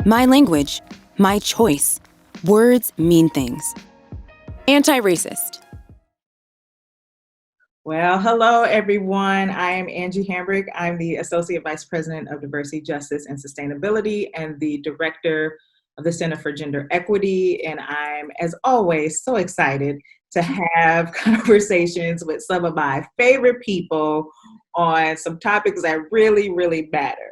My language, my choice. Words mean things. Anti-racist. Well, hello, everyone. I am Angie Hambrick. I'm the Associate Vice President of Diversity, Justice, and Sustainability and the Director of the Center for Gender Equity. And I'm, as always, so excited to have conversations with some of my favorite people on some topics that really, really matter.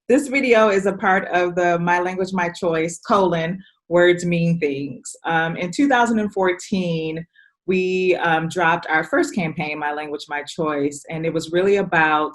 This video is a part of the My Language, My Choice, Words Mean Things. In 2014, we dropped our first campaign, My Language, My Choice, and it was really about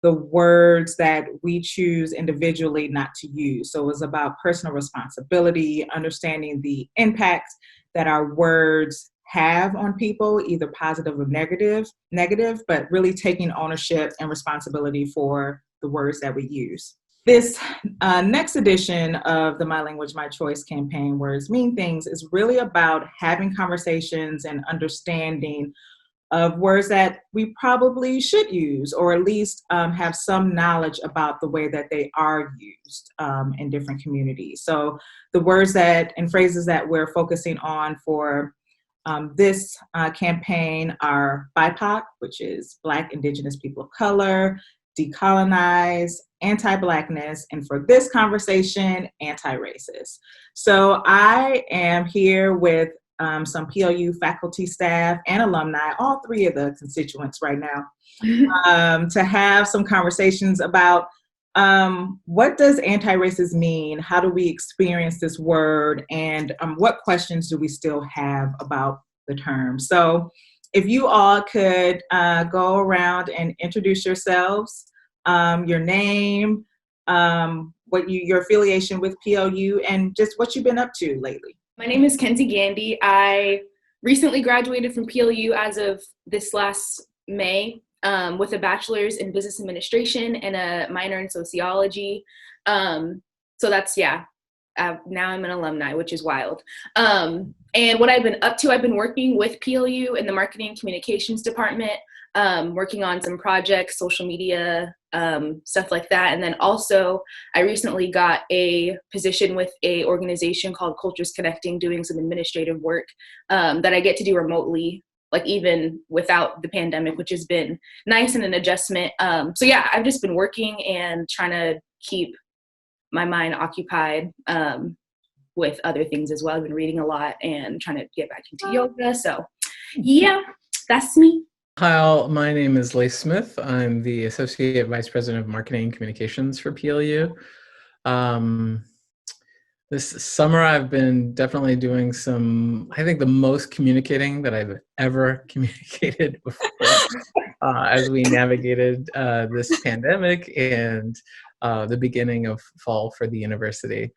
the words that we choose individually not to use. So it was about personal responsibility, understanding the impact that our words have on people, either positive or negative, but really taking ownership and responsibility for the words that we use. This next edition of the My Language, My Choice campaign, Words Mean Things, is really about having conversations and understanding of words that we probably should use, or at least have some knowledge about the way that they are used in different communities. So the words that and phrases that we're focusing on for this campaign are BIPOC, which is Black, Indigenous People of Color, decolonize, anti-Blackness, and for this conversation, anti-racist. So I am here with some PLU faculty, staff, and alumni, all three of the constituents right now, to have some conversations about what does anti-racist mean? How do we experience this word? And what questions do we still have about the term? So if you all could go around and introduce yourselves, your name, your affiliation with PLU, and just what you've been up to lately. My name is Kenzie Gandy. I recently graduated from PLU as of this last May with a bachelor's in business administration and a minor in sociology. So that's, now I'm an alumni, which is wild. And what I've been up to, I've been working with PLU in the marketing and communications department, working on some projects, social media, stuff like that. And then also I recently got a position with a organization called Cultures Connecting, doing some administrative work that I get to do remotely, like even without the pandemic, which has been nice and an adjustment. So yeah, I've just been working and trying to keep my mind occupied with other things as well. I've been reading a lot and trying to get back into yoga. So yeah, that's me. Hi all, my name is Lace Smith. I'm the Associate Vice President of Marketing and Communications for PLU. This summer I've been definitely doing I think the most communicating that I've ever communicated before as we navigated this pandemic and the beginning of fall for the university.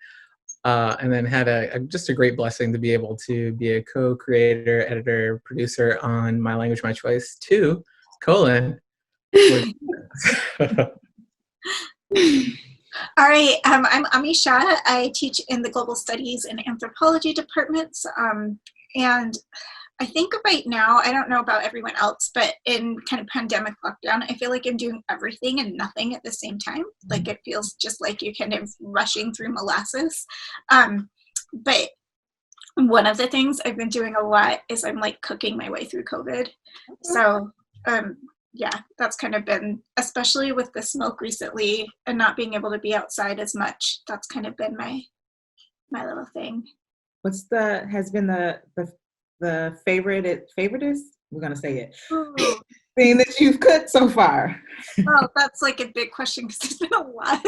And then had just a great blessing to be able to be a co-creator, editor, producer on My Language, My Choice 2, All right, I'm Ami Shah. I teach in the Global Studies and Anthropology departments. And I think right now, I don't know about everyone else, but in kind of pandemic lockdown, I feel like I'm doing everything and nothing at the same time. Like it feels just like you're kind of rushing through molasses. But one of the things I've been doing a lot is I'm like cooking my way through COVID. So yeah, that's kind of been, especially with the smoke recently and not being able to be outside as much, that's kind of been my little thing. Has been the favoritist, we're gonna say it, thing that you've cooked so far? Oh, that's like a big question because there's been a lot.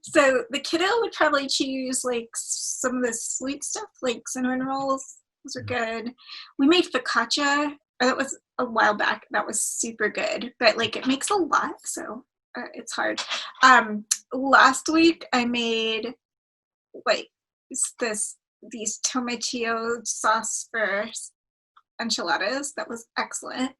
So the kiddo would probably choose like some of the sweet stuff, like cinnamon rolls. Those are good. We made focaccia. That was a while back. That was super good, but like it makes a lot, so it's hard. Last week I made like these tomatillo sauce for enchiladas. That was excellent.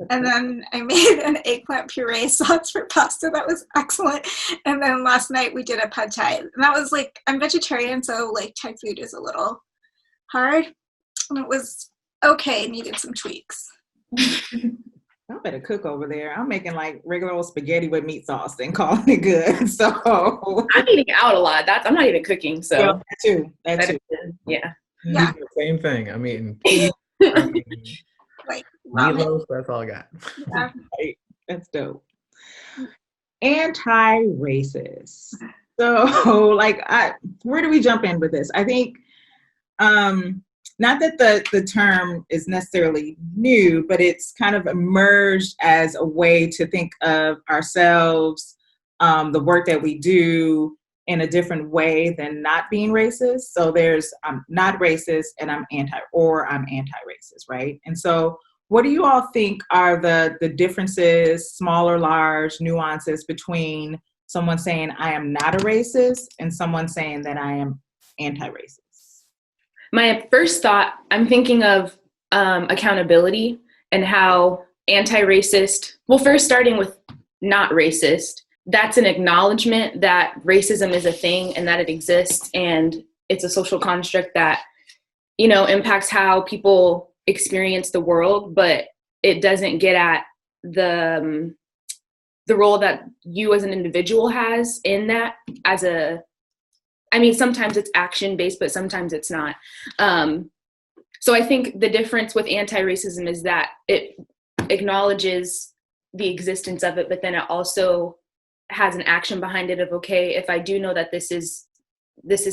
And then I made an eggplant puree sauce for pasta. That was excellent. And then last night we did a pad thai. And that was like, I'm vegetarian, so like Thai food is a little hard. And it was okay, needed some tweaks. I better cook over there. I'm making like regular old spaghetti with meat sauce and calling it good. So I'm eating out a lot. I'm not even cooking, so well, that too. That that too. is, yeah. Yeah. The same thing. I'm eating pizza, I'm eating Like ramen. meatloaf. That's all I got. Yeah. Right. That's dope. Anti-racist. So where do we jump in with this? I think not that the term is necessarily new, but it's kind of emerged as a way to think of ourselves, the work that we do in a different way than not being racist. So there's I'm not racist and I'm anti-racist, right? And so what do you all think are the differences, small or large, nuances between someone saying I am not a racist and someone saying that I am anti-racist? My first thought, I'm thinking of accountability and how anti-racist, well, first starting with not racist, that's an acknowledgement that racism is a thing and that it exists, and it's a social construct that, impacts how people experience the world, but it doesn't get at the role that you as an individual has in that sometimes it's action based, but sometimes it's not. So I think the difference with anti-racism is that it acknowledges the existence of it, but then it also has an action behind it of, okay, if I do know that this is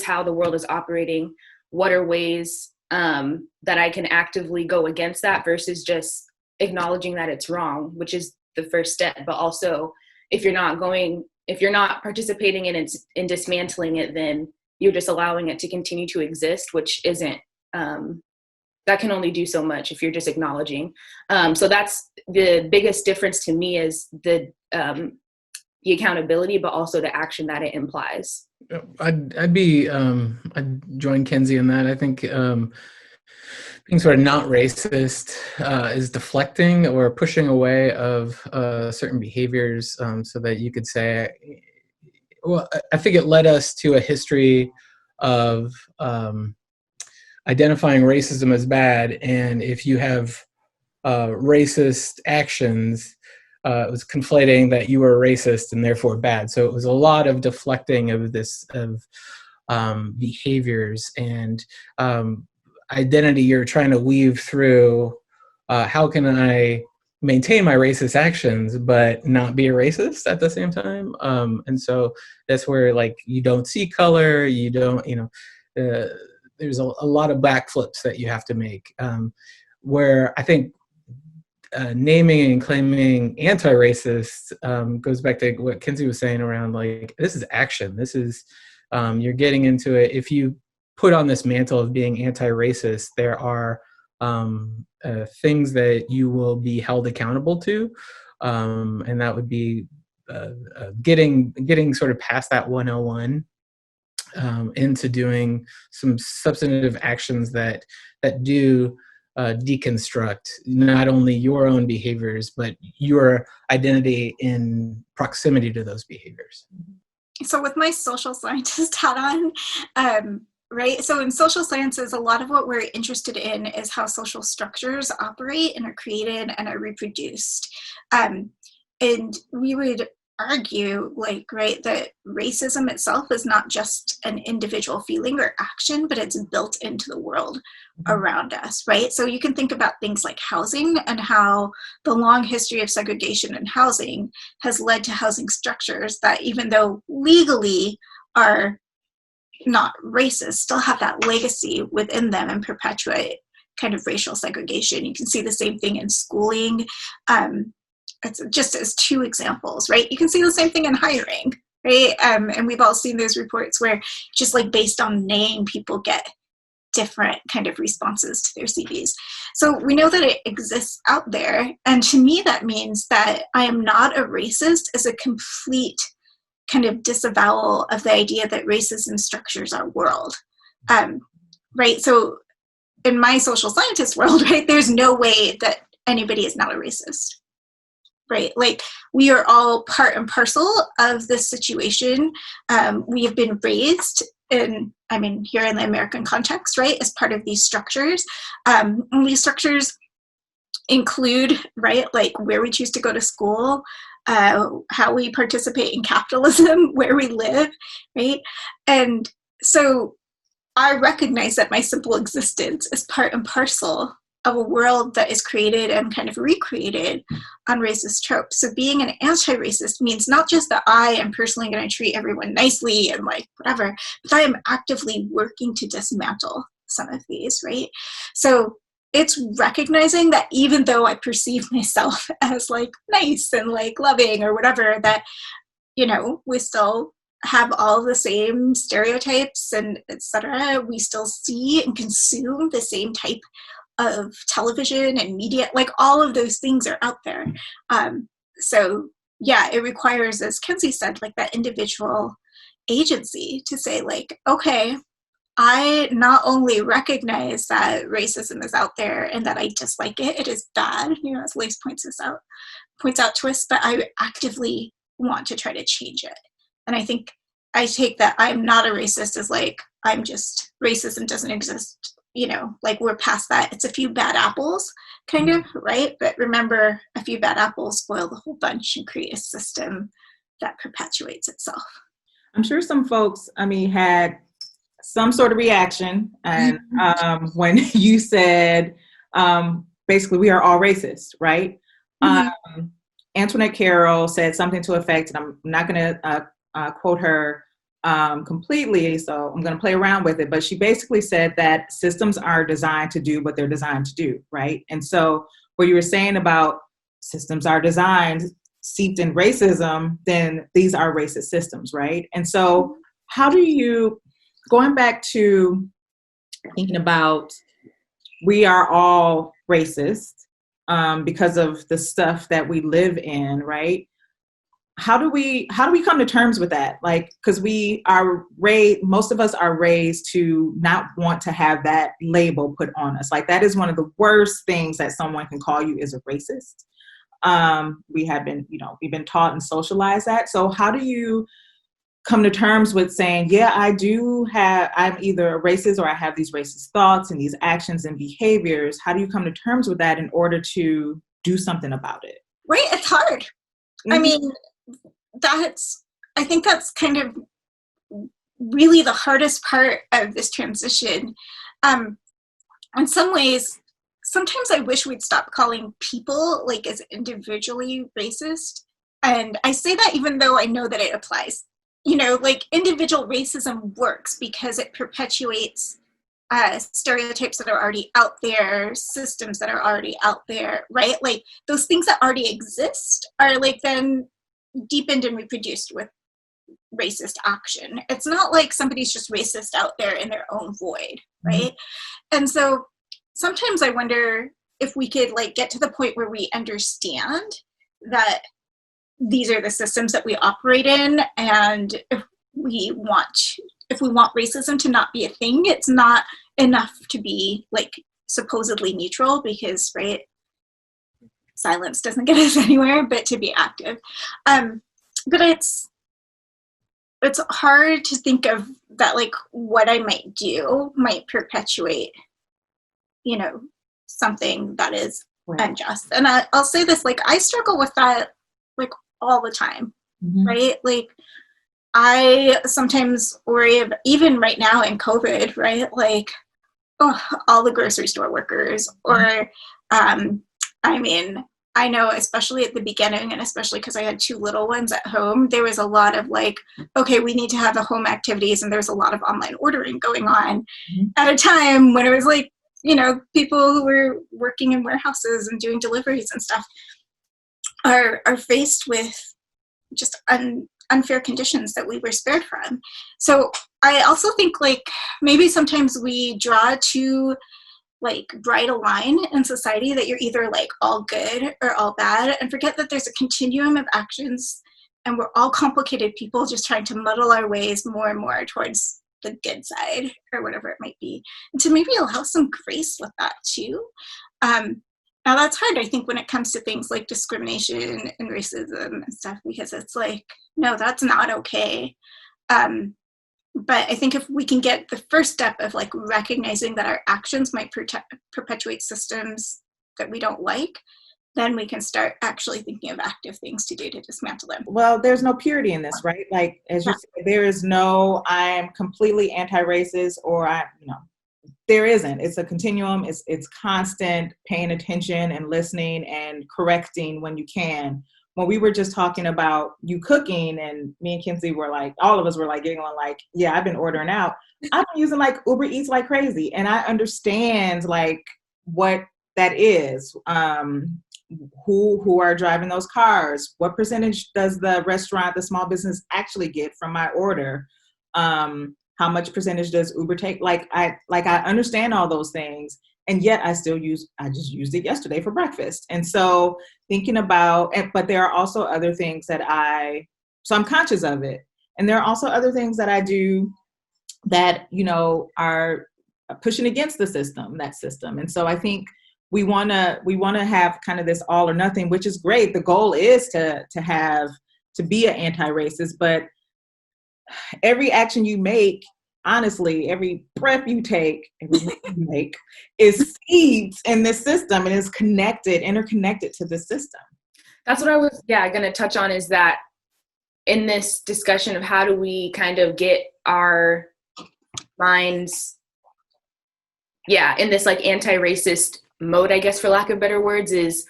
how the world is operating, what are ways that I can actively go against that versus just acknowledging that it's wrong, which is the first step. But also, if you're not participating in dismantling it, then you're just allowing it to continue to exist, which isn't, that can only do so much if you're just acknowledging. So that's the biggest difference to me, is the accountability, but also the action that it implies. I'd join Kenzie in that. I think being sort of not racist is deflecting or pushing away of certain behaviors, so that you could say, well, I think it led us to a history of identifying racism as bad, and if you have racist actions, it was conflating that you were racist and therefore bad. So it was a lot of deflecting of behaviors and identity. You're trying to weave through how can I maintain my racist actions but not be a racist at the same time. And so that's where you don't see color, you don't, there's a lot of backflips that you have to make, where I think naming and claiming anti-racist goes back to what Kenzie was saying around this is action. This is, you're getting into it. If you put on this mantle of being anti-racist, there are things that you will be held accountable to. And that would be getting sort of past that 101 into doing some substantive actions that do deconstruct not only your own behaviors, but your identity in proximity to those behaviors. So with my social scientist hat on, right? So in social sciences, a lot of what we're interested in is how social structures operate and are created and are reproduced. And we would argue, right, that racism itself is not just an individual feeling or action, but it's built into the world around us, right? So you can think about things like housing and how the long history of segregation in housing has led to housing structures that, even though legally are not racist, still have that legacy within them and perpetuate kind of racial segregation. You can see the same thing in schooling. It's just as two examples, right? You can see the same thing in hiring, right? And we've all seen those reports where just based on name, people get different kind of responses to their CVs. So we know that it exists out there. And to me, that means that I am not a racist is a complete kind of disavowal of the idea that racism structures our world, right? So in my social scientist world, right, there's no way that anybody is not a racist. Right, we are all part and parcel of this situation. We have been raised here in the American context, right, as part of these structures. And these structures include, right, like where we choose to go to school, how we participate in capitalism, where we live, right? And so I recognize that my simple existence is part and parcel of a world that is created and kind of recreated on racist tropes. So being an anti-racist means not just that I am personally going to treat everyone nicely and like whatever, but I am actively working to dismantle some of these, right? So it's recognizing that even though I perceive myself as like nice and like loving or whatever, that, you know, we still have all the same stereotypes and etc. We still see and consume the same type of television and media, like all of those things are out there. So yeah, it requires, as Kenzie said, like that individual agency to say like, okay, I not only recognize that racism is out there and that I dislike it, it is bad, you know, as Lace points out to us, but I actively want to try to change it. And I think I take that I'm not a racist as like, I'm just, racism doesn't exist, you know, like we're past that. It's a few bad apples, kind of, right? But remember, a few bad apples spoil the whole bunch and create a system that perpetuates itself. I'm sure some folks, had some sort of reaction. And when you said, basically, we are all racist, right? Mm-hmm. Antoinette Carroll said something to effect, and I'm not going to quote her completely, so I'm going to play around with it. But she basically said that systems are designed to do what they're designed to do, right? And so what you were saying about systems are designed, seeped in racism, then these are racist systems, right? And so how do you, going back to thinking about we are all racist because of the stuff that we live in, right? How do we come to terms with that? Like, because we are raised, most of us are raised to not want to have that label put on us. Like that is one of the worst things that someone can call you is a racist. We have been, we've been taught and socialized that. So how do you come to terms with saying, yeah, I'm either a racist or I have these racist thoughts and these actions and behaviors? How do you come to terms with that in order to do something about it? Right, it's hard. Mm-hmm. I mean, I think that's kind of really the hardest part of this transition. In some ways, sometimes I wish we'd stop calling people like as individually racist. And I say that even though I know that it applies. Like individual racism works because it perpetuates stereotypes that are already out there, systems that are already out there, right? Like those things that already exist are like then deepened and reproduced with racist action. It's not like somebody's just racist out there in their own void, right? Mm-hmm. And so sometimes I wonder if we could like get to the point where we understand that these are the systems that we operate in, and if we want racism to not be a thing, it's not enough to be like supposedly neutral because, right, silence doesn't get us anywhere, but to be active. But it's hard to think of that, like what I might do might perpetuate, something that is unjust. And I'll say this, like I struggle with that like all the time, mm-hmm. right? Like I sometimes worry about, even right now in COVID, right? Like, all the grocery store workers, or, I know, especially at the beginning, and especially because I had 2 little ones at home, there was a lot of like, okay, we need to have the home activities, and there's a lot of online ordering going on mm-hmm. at a time when it was like, people who were working in warehouses and doing deliveries and stuff are faced with just unfair conditions that we were spared from. So I also think like maybe sometimes we draw too like bright a line in society that you're either like all good or all bad, and forget that there's a continuum of actions and we're all complicated people just trying to muddle our ways more and more towards the good side or whatever it might be. And to maybe allow some grace with that too. Now that's hard, I think, when it comes to things like discrimination and racism and stuff, because it's like, no, that's not okay. But I think if we can get the first step of like recognizing that our actions might perpetuate systems that we don't like, then we can start actually thinking of active things to do to dismantle them. Well, there's no purity in this, right? Like, as you said, there is no, I'm completely anti-racist, or there isn't. It's a continuum. It's constant paying attention and listening and correcting when you can. When we were just talking about you cooking, and me and Kinsey were like, all of us were like giggling, like, yeah, I've been ordering out. I've been using like Uber Eats like crazy. And I understand like what that is. Who are driving those cars? What percentage does the restaurant, the small business actually get from my order? How much percentage does Uber take? I understand all those things, and yet I just used it yesterday for breakfast. And so thinking about, but there are also other things that so I'm conscious of it. And there are also other things that I do that, are pushing against that system. And so I think we want to have kind of this all or nothing, which is great. The goal is to be an anti-racist, but every action you make, honestly, every breath you take, every move you make is seeds in this system and is interconnected to this system. That's what I was, going to touch on, is that in this discussion of how do we kind of get our minds, in this like anti-racist mode, I guess, for lack of better words, is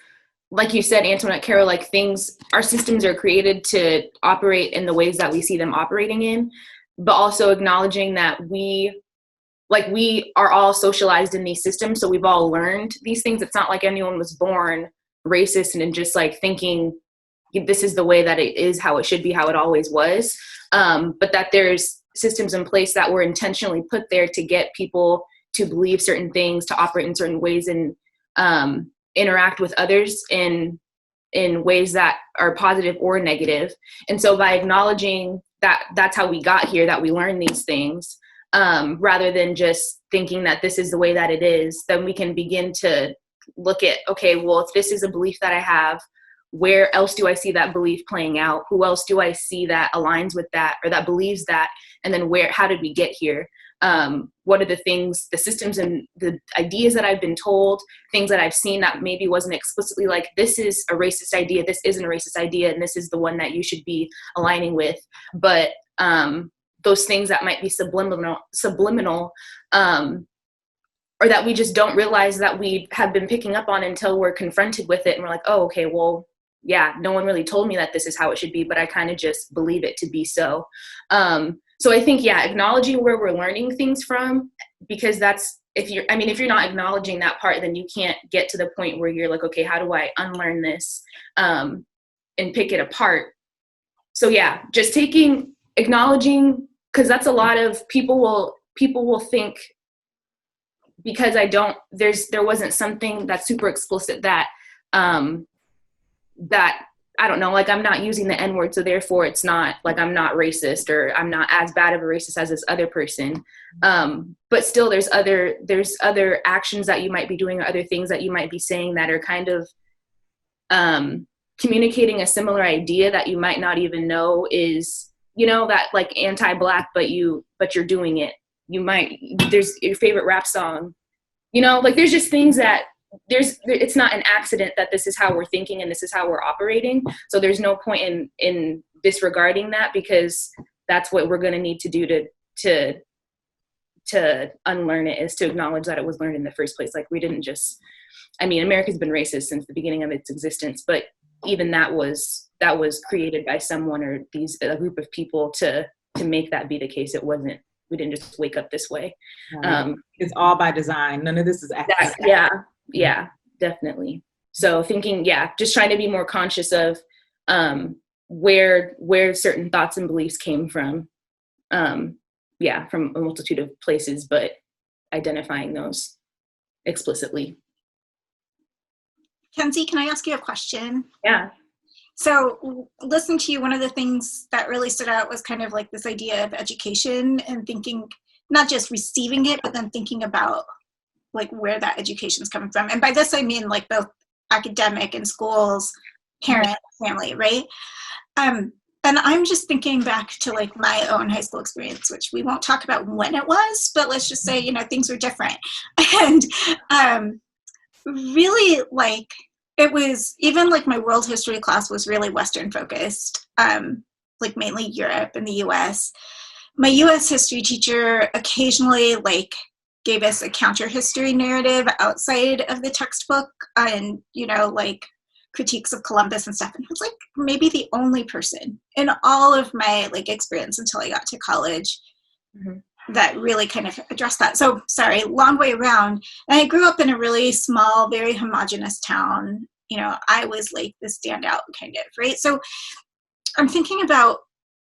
like you said, Antoinette Carroll, like our systems are created to operate in the ways that we see them operating in, but also acknowledging that we are all socialized in these systems. So we've all learned these things. It's not like anyone was born racist and just like thinking this is the way that it is, how it should be, how it always was. But that there's systems in place that were intentionally put there to get people to believe certain things, to operate in certain ways, and interact with others in ways that are positive or negative. And so by acknowledging that that's how we got here, that we learn these things, rather than just thinking that this is the way that it is, then we can begin to look at, okay, well, if this is a belief that I have, where else do I see that belief playing out? Who else do I see that aligns with that or that believes that? And then how did we get here? What are the things, the systems and the ideas that I've been told, things that I've seen that maybe wasn't explicitly like, this is a racist idea, this isn't a racist idea, and this is the one that you should be aligning with. But those things that might be subliminal, or that we just don't realize that we have been picking up on until we're confronted with it. And we're like, oh, okay, well, yeah, no one really told me that this is how it should be, but I kind of just believe it to be so. So I think, acknowledging where we're learning things from, because that's, if you're not acknowledging that part, then you can't get to the point where you're like, okay, how do I unlearn this, and pick it apart? So just acknowledging, because that's a lot of people will think, because there wasn't something that's super explicit that I don't know, like I'm not using the N-word, so therefore it's not like I'm not racist, or I'm not as bad of a racist as this other person. But still there's other actions that you might be doing, or other things that you might be saying that are kind of communicating a similar idea that you might not even know is, that like anti-Black, but you're doing it. There's your favorite rap song, like there's just things that it's not an accident that this is how we're thinking and this is how we're operating. So there's no point in disregarding that, because that's what we're going to need to do to unlearn it, is to acknowledge that it was learned in the first place. Like we didn't just, America's been racist since the beginning of its existence, but even that was created by someone or a group of people to make that be the case. We didn't just wake up this way. It's all by design. None of this is accident. Yeah, definitely. So thinking, just trying to be more conscious of where certain thoughts and beliefs came from. From a multitude of places, but identifying those explicitly. Kenzie, can I ask you a question? Yeah. So listening to you, one of the things that really stood out was kind of like this idea of education and thinking, not just receiving it, but then thinking about like where that education is coming from. And by this, I mean like both academic and schools, parents, family, right? And I'm just thinking back to like my own high school experience, which we won't talk about when it was, but let's just say, things were different. And really like, it was even like my world history class was really Western focused, like mainly Europe and the US. My US history teacher occasionally like gave us a counter history narrative outside of the textbook and, you know, like critiques of Columbus and stuff. And I was like maybe the only person in all of my like experience until I got to college that really kind of addressed that. So sorry, long way around. And I grew up in a really small, very homogenous town. You know, I was like the standout kind of, right? So I'm thinking about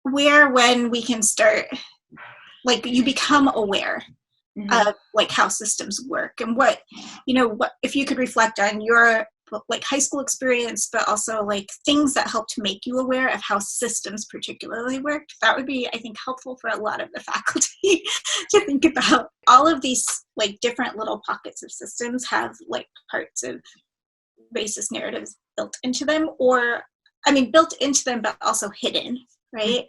where, when we can start, like you become aware of like how systems work and what, you know, what if you could reflect on your like high school experience, but also like things that helped make you aware of how systems particularly worked. That would be, I think, helpful for a lot of the faculty to think about. All of these like different little pockets of systems have like parts of racist narratives built into them, or I mean built into them but also hidden, right?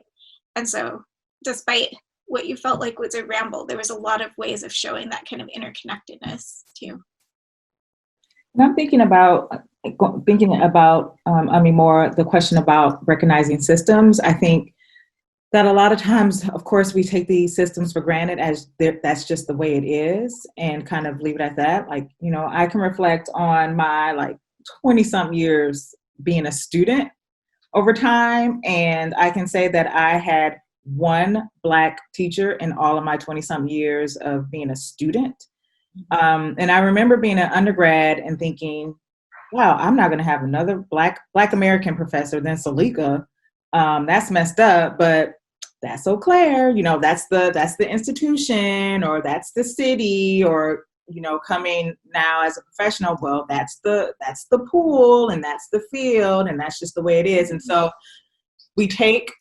And so despite what you felt like was a ramble, there was a lot of ways of showing that kind of interconnectedness too. And I'm thinking about, I mean, more the question about recognizing systems. I think that a lot of times, of course, we take these systems for granted as that's just the way it is and kind of leave it at that. Like, you know, I can reflect on my like 20-something years being a student over time, and I can say that I had one Black teacher in all of my 20-something years of being a student. And I remember being an undergrad and thinking, wow, I'm not going to have another Black American professor than Salika. That's messed up, but that's Eau Claire, you know, that's the institution, or that's the city, or, you know, coming now as a professional, well, that's the pool and that's the field and that's just the way it is. And so we take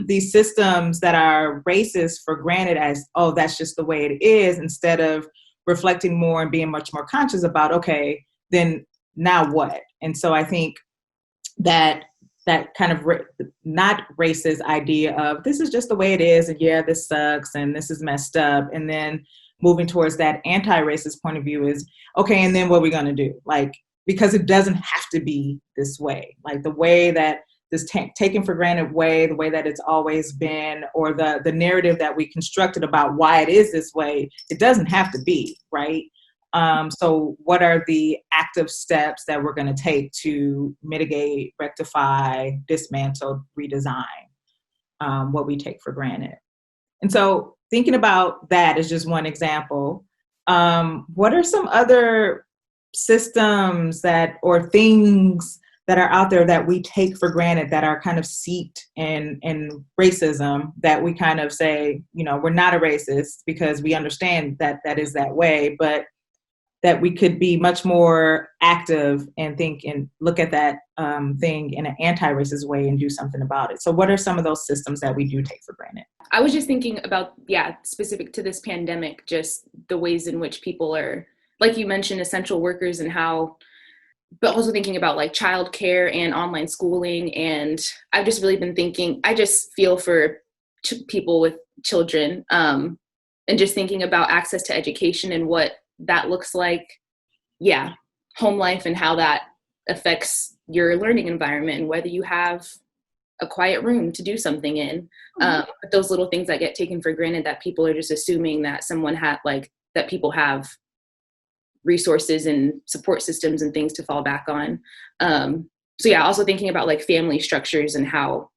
these systems that are racist for granted as, oh, that's just the way it is, instead of reflecting more and being much more conscious about, okay, then now what? And so I think that kind of not racist idea of this is just the way it is, and yeah, this sucks and this is messed up, and then moving towards that anti-racist point of view is, okay, and then what are we gonna do? Like, because it doesn't have to be this way. Like the way that this taken for granted way, the way that it's always been, or the narrative that we constructed about why it is this way, it doesn't have to be, right? So what are the active steps that we're going to take to mitigate, rectify, dismantle, redesign what we take for granted? And so thinking about that is just one example. What are some other systems or things that are out there that we take for granted that are kind of seeped in racism, that we kind of say, you know, we're not a racist because we understand that that is that way, but that we could be much more active and think and look at that thing in an anti-racist way and do something about it. So what are some of those systems that we do take for granted? I was just thinking about, specific to this pandemic, just the ways in which people are, like you mentioned, essential workers, and how, but also thinking about like childcare and online schooling. And I've just really been thinking, I just feel for people with children, and just thinking about access to education and what that looks like. Yeah, home life and how that affects your learning environment and whether you have a quiet room to do something in. But those little things that get taken for granted, that people are just assuming that that people have resources and support systems and things to fall back on. So yeah, also thinking about like family structures and how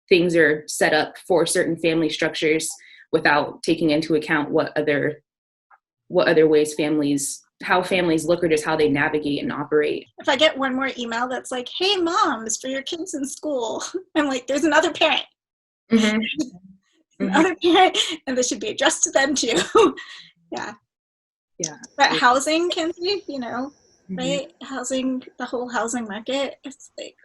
things are set up for certain family structures without taking into account what other ways how families look, or just how they navigate and operate. If I get one more email that's like, hey moms, for your kids in school, I'm like, there's another parent. Another parent, and this should be addressed to them too. Yeah. But housing, Kenzie, you know, right? Housing, the whole housing market, it's like,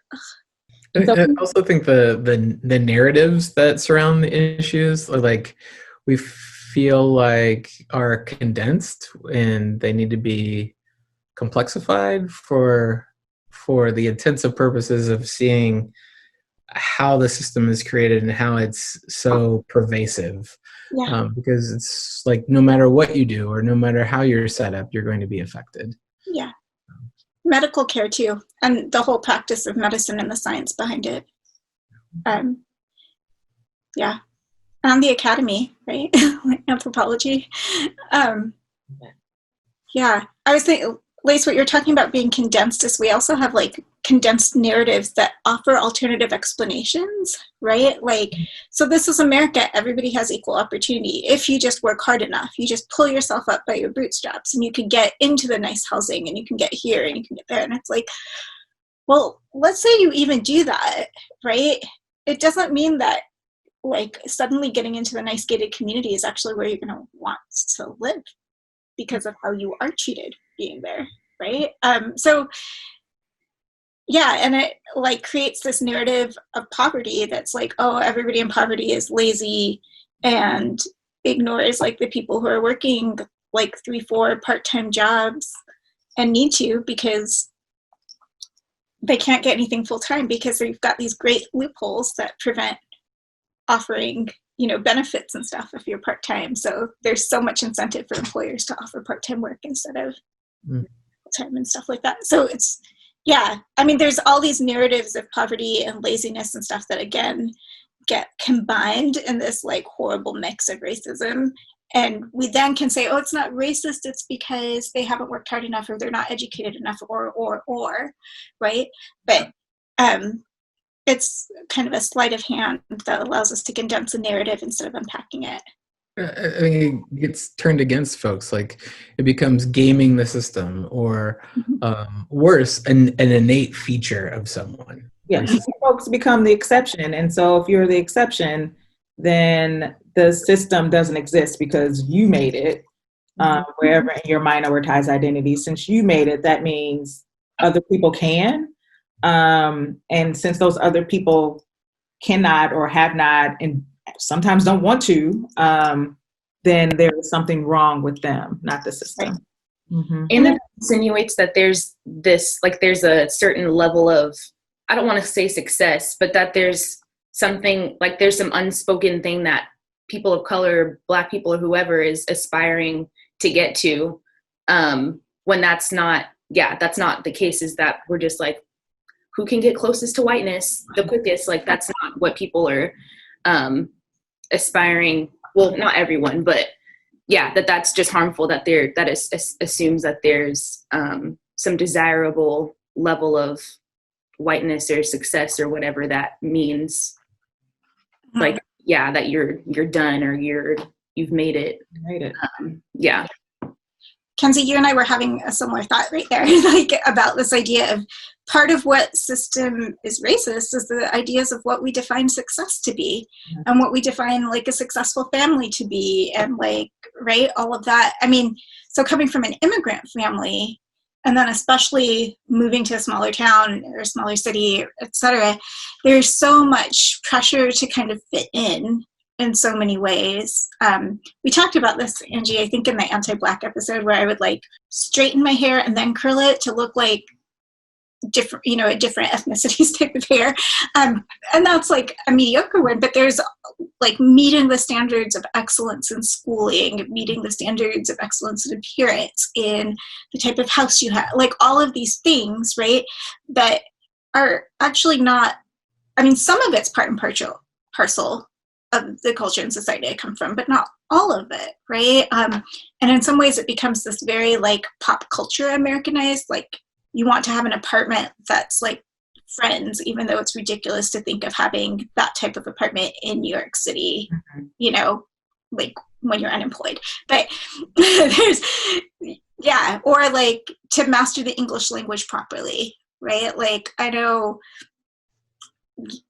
I also think the narratives that surround the issues are like, we feel like are condensed and they need to be complexified for the intensive purposes of seeing how the system is created and how it's so pervasive. yeah. Because it's like no matter what you do or no matter how you're set up, you're going to be affected. Yeah. medical care too, and the whole practice of medicine and the science behind it. Yeah, and the academy, right? Like anthropology. Yeah, I was thinking, Lace, what you're talking about being condensed is we also have like condensed narratives that offer alternative explanations, right? Like, so this is America, everybody has equal opportunity. If you just work hard enough, you just pull yourself up by your bootstraps and you can get into the nice housing and you can get here and you can get there. And it's like, well, let's say you even do that, right? It doesn't mean that like suddenly getting into the nice gated community is actually where you're going to want to live because of how you are treated being there, right? So yeah, and it like creates this narrative of poverty that's like, oh, everybody in poverty is lazy and ignores like the people who are working like 3-4 part-time jobs and need to because they can't get anything full-time because they've got these great loopholes that prevent offering, you know, benefits and stuff if you're part-time. So there's so much incentive for employers to offer part-time work instead of full-time and stuff like that. So it's, yeah, I mean, there's all these narratives of poverty and laziness and stuff that again get combined in this like horrible mix of racism. And we then can say, oh, it's not racist, it's because they haven't worked hard enough or they're not educated enough or, right? But it's kind of a sleight of hand that allows us to condense a narrative instead of unpacking it. I mean, it gets turned against folks. Like it becomes gaming the system, or worse, an innate feature of someone. Yeah, folks become the exception, and so if you're the exception, then the system doesn't exist because you made it. Wherever in your minoritized identity, since you made it, that means other people can. And since those other people cannot or have not and sometimes don't want to, then there is something wrong with them, not the system. Right. Mm-hmm. And it insinuates that there's this, like there's a certain level of, I don't want to say success, but that there's something, like there's some unspoken thing that people of color, Black people or whoever is aspiring to get to, when that's not the case, is that we're just like, who can get closest to whiteness the quickest? Like that's not what people are aspiring. Well, not everyone, but yeah, that's just harmful. That assumes that there's some desirable level of whiteness or success or whatever that means. Like, yeah, that you're done or you've made it. Yeah. Kenzie, you and I were having a similar thought right there, like about this idea of part of what system is racist is the ideas of what we define success to be and what we define like a successful family to be and like, right, all of that. I mean, so coming from an immigrant family and then especially moving to a smaller town or a smaller city, et cetera, there's so much pressure to kind of fit in so many ways. We talked about this, Angie, I think in the anti-Black episode where I would like straighten my hair and then curl it to look like different, you know, a different ethnicities type of hair. And that's like a mediocre one, but there's like meeting the standards of excellence in schooling, meeting the standards of excellence in appearance, in the type of house you have, like all of these things, right, that are actually not, I mean, some of it's part and parcel of the culture and society I come from, but not all of it, right? And in some ways it becomes this very like pop culture Americanized, like you want to have an apartment that's like Friends, even though it's ridiculous to think of having that type of apartment in New York City, you know, like when you're unemployed. But there's, yeah, or like to master the English language properly, right? Like I know,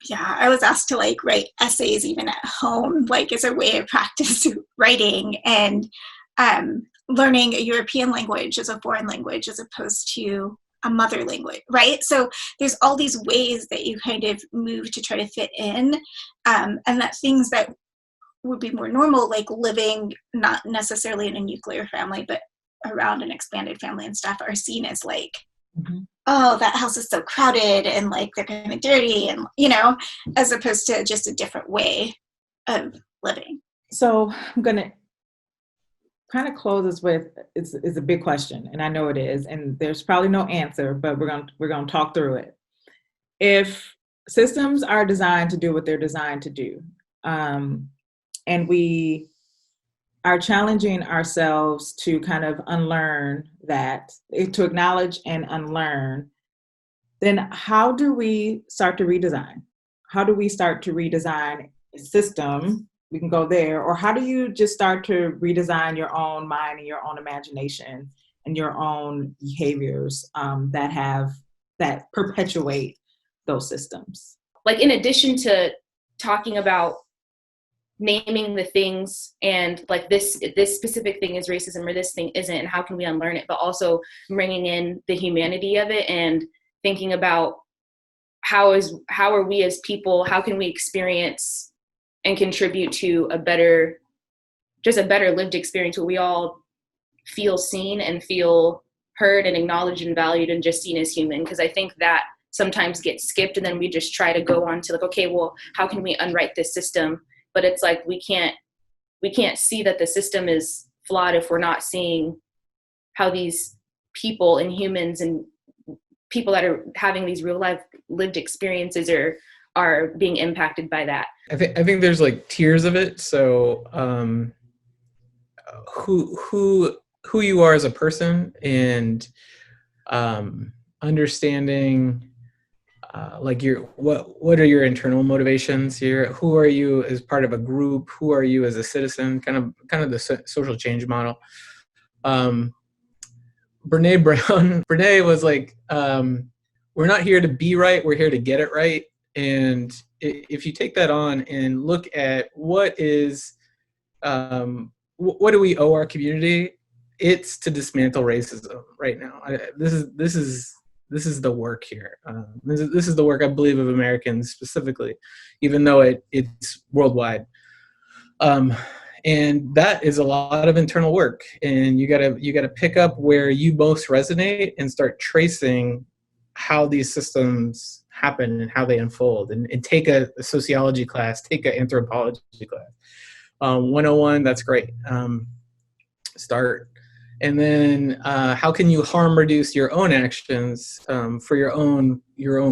yeah, I was asked to like write essays even at home, like as a way of practice writing and learning a European language as a foreign language as opposed to a mother language, right? So there's all these ways that you kind of move to try to fit in, and that things that would be more normal, like living not necessarily in a nuclear family, but around an expanded family and stuff, are seen as like, oh, that house is so crowded and like they're kind of dirty and, you know, as opposed to just a different way of living. So I'm going to kind of closes with, it's a big question, and I know it is, and there's probably no answer, but we're gonna talk through it. If systems are designed to do what they're designed to do, and we are challenging ourselves to kind of unlearn that, to acknowledge and unlearn, then how do we start to redesign? How do we start to redesign a system? We can go there. Or how do you just start to redesign your own mind and your own imagination and your own behaviors that perpetuate those systems? Like, in addition to talking about naming the things and like this specific thing is racism or this thing isn't, and how can we unlearn it, but also bringing in the humanity of it and thinking about how are we as people, how can we experience and contribute to a better lived experience where we all feel seen and feel heard and acknowledged and valued and just seen as human. Because I think that sometimes gets skipped, and then we just try to go on to like, okay, well, how can we unwrite this system? But it's like we can't see that the system is flawed if we're not seeing how these people and humans and people that are having these real life lived experiences are being impacted by that. I think there's like tiers of it. So who you are as a person, and understanding like what are your internal motivations here? Who are you as part of a group? Who are you as a citizen? Kind of the social change model. Brene Brown. Brene was like, we're not here to be right. We're here to get it right. And if you take that on and look at what do we owe our community, it's to dismantle racism right now. This is the work here. This is the work, I believe, of Americans specifically, even though it's worldwide. And that is a lot of internal work. And you gotta pick up where you most resonate and start tracing how these systems happen and how they unfold. And take a sociology class, take an anthropology class. 101, that's great. Start. And then how can you harm reduce your own actions for your own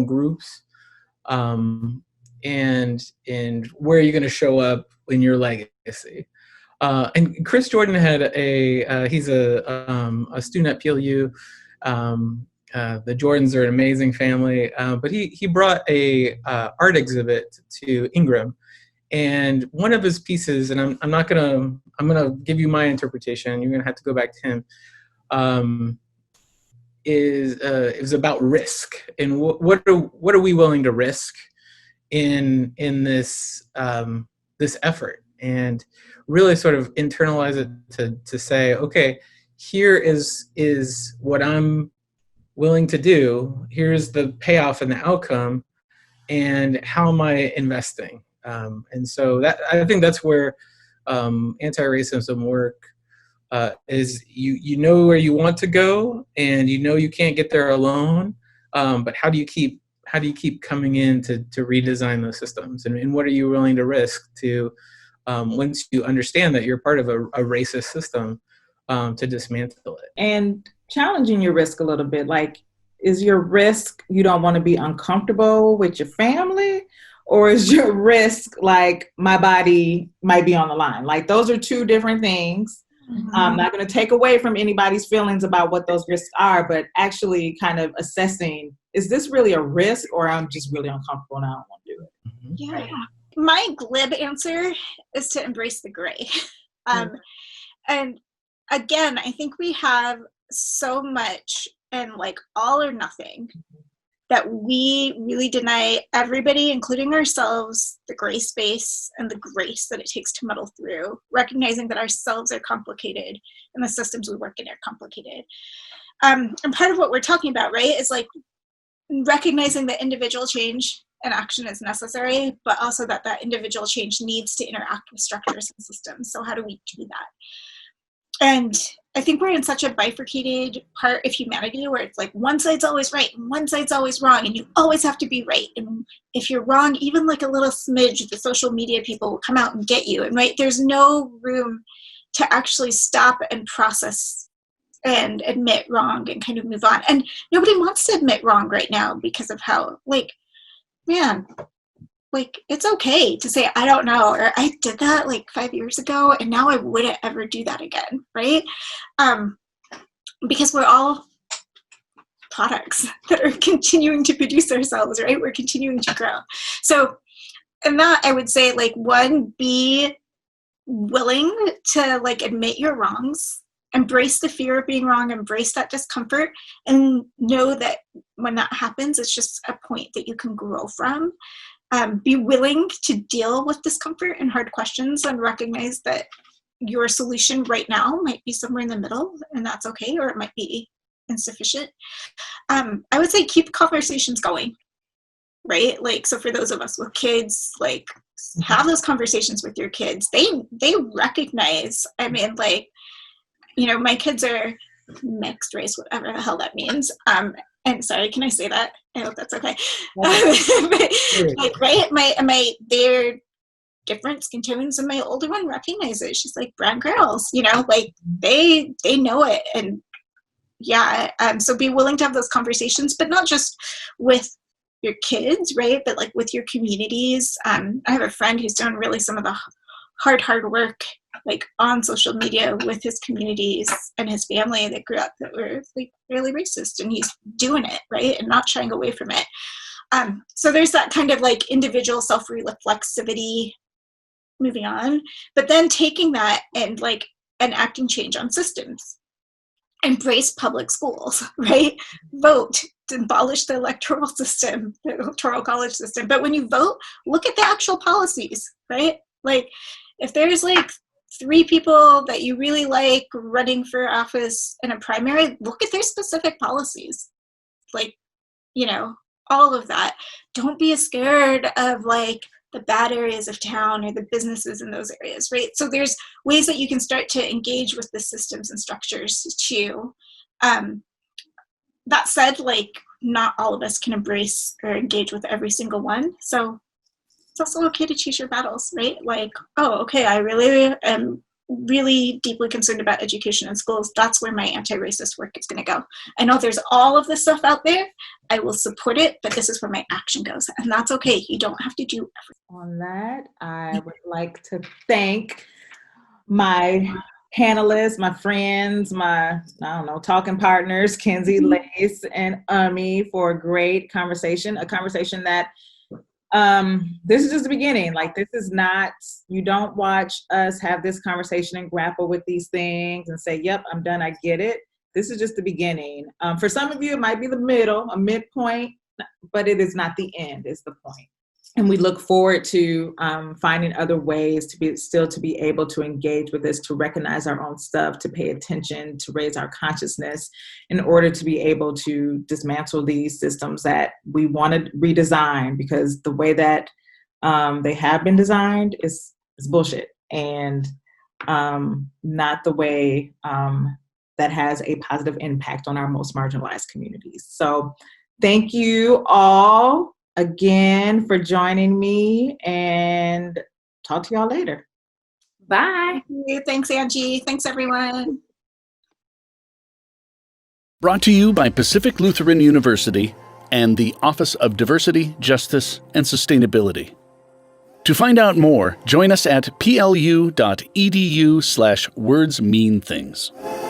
groups, and where are you going to show up in your legacy? And Chris Jordan had he's a student at PLU. The Jordans are an amazing family, but he brought a art exhibit to Ingram. And one of his pieces, and I'm gonna give you my interpretation. You're gonna have to go back to him. It was about risk, and what are we willing to risk in this this effort, and really sort of internalize it to say, okay, here is what I'm willing to do. Here's the payoff and the outcome, and how am I investing? And so I think that's where anti-racism work is. You know where you want to go, and you know you can't get there alone. But how do you keep coming in to redesign those systems, and what are you willing to risk to once you understand that you're part of a racist system, to dismantle it? And challenging your risk a little bit, like, is your risk you don't want to be uncomfortable with your family? Or is your risk like my body might be on the line? Like, those are two different things. Mm-hmm. I'm not going to take away from anybody's feelings about what those risks are, but actually kind of assessing, is this really a risk, or I'm just really uncomfortable and I don't want to do it? Mm-hmm. Yeah. Right. My glib answer is to embrace the gray. And again, I think we have so much in like all or nothing that we really deny everybody, including ourselves, the gray space and the grace that it takes to muddle through, recognizing that ourselves are complicated and the systems we work in are complicated. And part of what we're talking about, right, is like recognizing that individual change and action is necessary, but also that individual change needs to interact with structures and systems. So how do we do that? And I think we're in such a bifurcated part of humanity where it's like one side's always right and one side's always wrong, and you always have to be right. And if you're wrong, even like a little smidge, the social media people will come out and get you. And right, there's no room to actually stop and process and admit wrong and kind of move on. And nobody wants to admit wrong right now because of how, like, man, like, it's okay to say, I don't know, or I did that like 5 years ago and now I wouldn't ever do that again, right? Because we're all products that are continuing to produce ourselves, right? We're continuing to grow. So, and that I would say, like, one, be willing to like admit your wrongs, embrace the fear of being wrong, embrace that discomfort, and know that when that happens, it's just a point that you can grow from. Be willing to deal with discomfort and hard questions and recognize that your solution right now might be somewhere in the middle, and that's okay, or it might be insufficient. I would say keep conversations going, right? Like, so for those of us with kids, like, have those conversations with your kids. They recognize, I mean, like, you know, my kids are mixed race, whatever the hell that means. And sorry, can I say that? I hope that's okay. Like, right, they're different skin tones, and my older one recognizes. She's like, brown girls, you know, like they know it. And yeah, so be willing to have those conversations, but not just with your kids, right? But like with your communities. I have a friend who's doing really some of the hard work, like on social media with his communities and his family that grew up that were like really racist, and he's doing it, right? And not shying away from it. So there's that kind of like individual self-reflexivity moving on, but then taking that and like enacting change on systems. Embrace public schools, right? Vote to abolish the electoral system, the electoral college system. But when you vote, look at the actual policies, right? Like, if there's like 3 people that you really like running for office in a primary, look at their specific policies. Like, you know, all of that. Don't be scared of like the bad areas of town or the businesses in those areas, right? So there's ways that you can start to engage with the systems and structures too. That said, like, not all of us can embrace or engage with every single one. So it's also okay to choose your battles, right? Like, oh, okay, I really am really deeply concerned about education in schools. That's where my anti-racist work is going to go. I know there's all of this stuff out there. I will support it, but this is where my action goes. And that's okay. You don't have to do everything. On that, I would like to thank my panelists, my friends, my, I don't know, talking partners, Kenzie, Lace, and Ami, for a great conversation, a conversation that this is just the beginning. Like, this is not, you don't watch us have this conversation and grapple with these things and say, yep, I'm done, I get it. This is just the beginning. For some of you, it might be the middle, a midpoint, but it is not the end, is the point. And we look forward to finding other ways to be able to engage with this, to recognize our own stuff, to pay attention, to raise our consciousness in order to be able to dismantle these systems that we want to redesign, because the way that they have been designed is bullshit, and not the way that has a positive impact on our most marginalized communities. So thank you all again for joining me, and talk to y'all later. Bye. Thanks, Angie. Thanks, everyone. Brought to you by Pacific Lutheran University and the Office of Diversity, Justice, and Sustainability. To find out more, join us at plu.edu/wordsmeanthings.